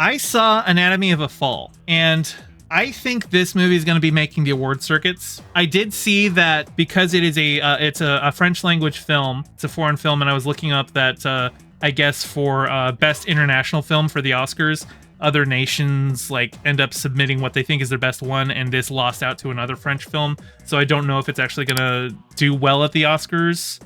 I saw Anatomy of a Fall, and I think this movie is going to be making the award circuits. I did see that because it is it's a French language film. It's a foreign film, and I was looking up that I guess for best international film for the Oscars, other nations like end up submitting what they think is their best one, and this lost out to another French film. So I don't know if it's actually gonna do well at the Oscars.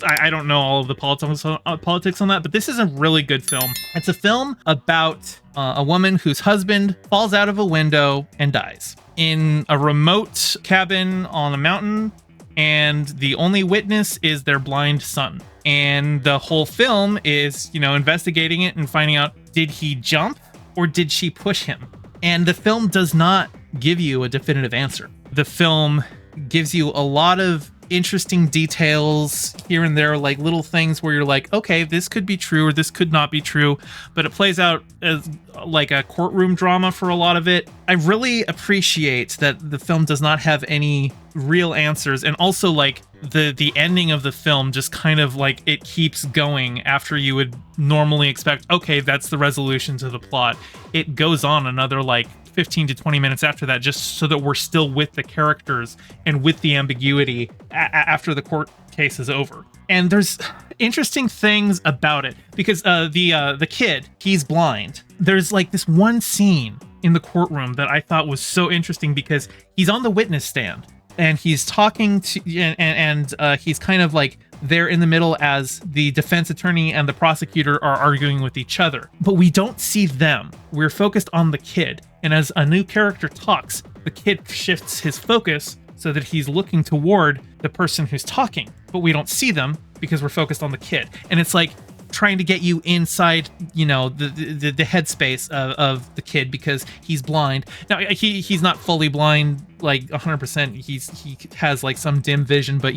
I don't know all of the politics on that, but this is a really good film. It's a film about a woman whose husband falls out of a window and dies in a remote cabin on a mountain, and the only witness is their blind son. And the whole film is, investigating it and finding out, did he jump or did she push him? And the film does not give you a definitive answer. The film gives you a lot of interesting details here and there, like little things where you're like, okay, this could be true or this could not be true, but it plays out as like a courtroom drama for a lot of it. I really appreciate that the film does not have any real answers, and also like the ending of the film just kind of like it keeps going after you would normally expect, okay, that's the resolution to the plot. It goes on another like 15 to 20 minutes after that, just so that we're still with the characters and with the ambiguity after the court case is over. And there's interesting things about it because the kid, he's blind. There's like this one scene in the courtroom that I thought was so interesting because he's on the witness stand and he's talking to and he's kind of like there in the middle as the defense attorney and the prosecutor are arguing with each other, but we don't see them. We're focused on the kid, and as a new character talks, the kid shifts his focus so that he's looking toward the person who's talking, but we don't see them because we're focused on the kid. And it's like trying to get you inside, the headspace of the kid because he's blind. Now he's not fully blind, like 100%. He has like some dim vision, but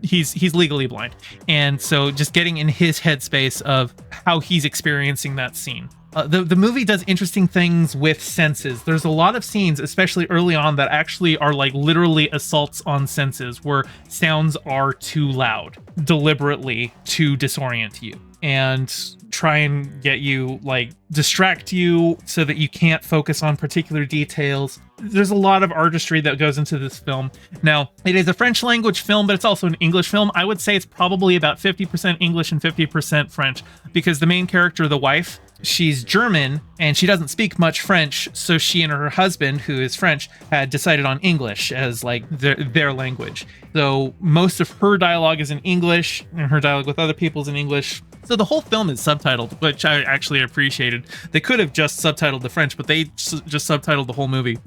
he's legally blind. And so just getting in his headspace of how he's experiencing that scene. The movie does interesting things with senses. There's a lot of scenes, especially early on, that actually are like literally assaults on senses, where sounds are too loud, deliberately to disorient you and try and get you, like, distract you so that you can't focus on particular details. There's a lot of artistry that goes into this film. Now, it is a French language film, but it's also an English film. I would say it's probably about 50% English and 50% French, because the main character, the wife, she's German and she doesn't speak much French, so she and her husband, who is French, had decided on English as like their language. So most of her dialogue is in English and her dialogue with other people is in English. So the whole film is subtitled, which I actually appreciated. They could have just subtitled the French, but they just subtitled the whole movie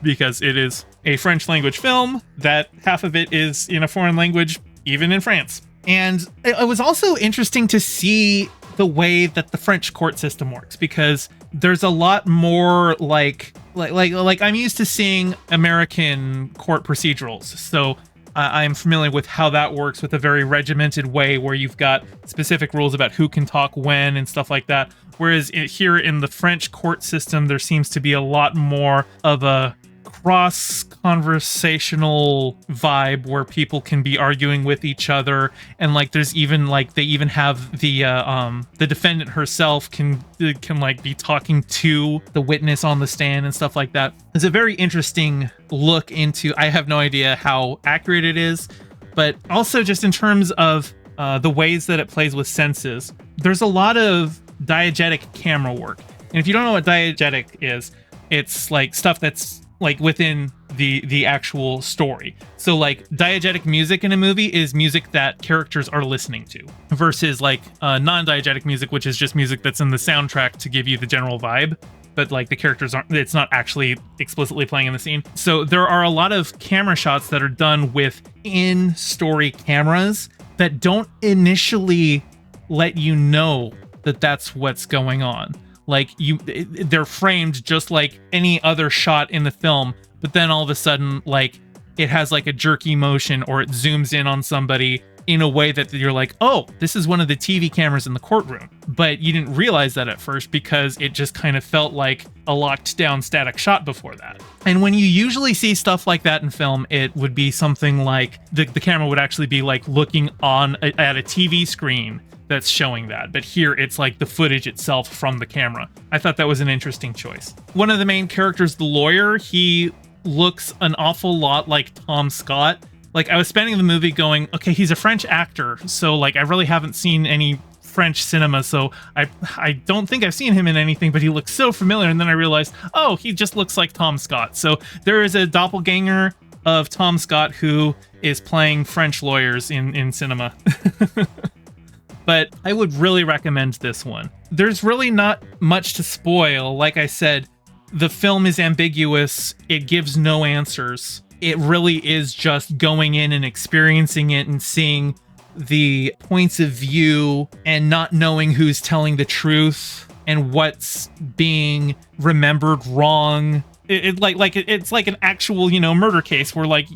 because it is a French language film that half of it is in a foreign language, even in France. And it was also interesting to see the way that the French court system works, because there's a lot more like I'm used to seeing American court procedurals. So I'm familiar with how that works, with a very regimented way where you've got specific rules about who can talk when and stuff like that. Whereas here in the French court system, there seems to be a lot more of a cross-conversational vibe where people can be arguing with each other, and like there's even like they even have the defendant herself can like be talking to the witness on the stand and stuff like that. It's a very interesting look into, I have no idea how accurate it is, but also just in terms of the ways that it plays with senses. There's a lot of diegetic camera work, and if you don't know what diegetic is, it's like stuff that's like within the actual story. So like diegetic music in a movie is music that characters are listening to, versus like non-diegetic music, which is just music that's in the soundtrack to give you the general vibe, but like the characters aren't, it's not actually explicitly playing in the scene. So there are a lot of camera shots that are done with in-story cameras that don't initially let you know that that's what's going on. Like they're framed just like any other shot in the film, but then all of a sudden, like it has like a jerky motion, or it zooms in on somebody in a way that you're like, oh, this is one of the TV cameras in the courtroom. But you didn't realize that at first because it just kind of felt like a locked down static shot before that. And when you usually see stuff like that in film, it would be something like the camera would actually be like looking at a TV screen that's showing that. But here it's like the footage itself from the camera. I thought that was an interesting choice. One of the main characters, the lawyer, he looks an awful lot like Tom Scott. Like, I was spending the movie going, okay, he's a French actor, so like I really haven't seen any French cinema, so I don't think I've seen him in anything, but he looks so familiar. And then I realized, oh, he just looks like Tom Scott. So there is a doppelganger of Tom Scott who is playing French lawyers in cinema. But I would really recommend this one. There's really not much to spoil. Like I said, the film is ambiguous. It gives no answers. It really is just going in and experiencing it and seeing the points of view and not knowing who's telling the truth and what's being remembered wrong. It's like an actual, murder case where like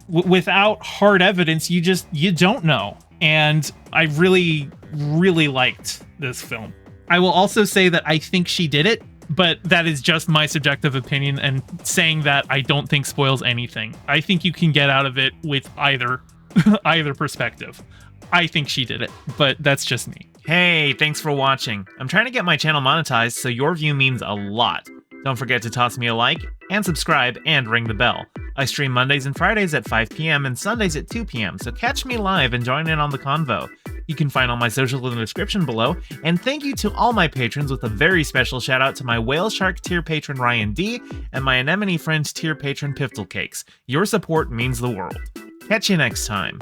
without hard evidence, you don't know. And I really, really liked this film. I will also say that I think she did it, but that is just my subjective opinion, and saying that I don't think spoils anything. I think you can get out of it with either perspective. I think she did it, but that's just me. Hey, thanks for watching. I'm trying to get my channel monetized, so your view means a lot. Don't forget to toss me a like, and subscribe, and ring the bell. I stream Mondays and Fridays at 5 p.m. and Sundays at 2 p.m., so catch me live and join in on the convo. You can find all my socials in the description below, and thank you to all my patrons with a very special shout out to my Whale Shark tier patron Ryan D and my Anemone Friends tier patron Piftle Cakes. Your support means the world. Catch you next time.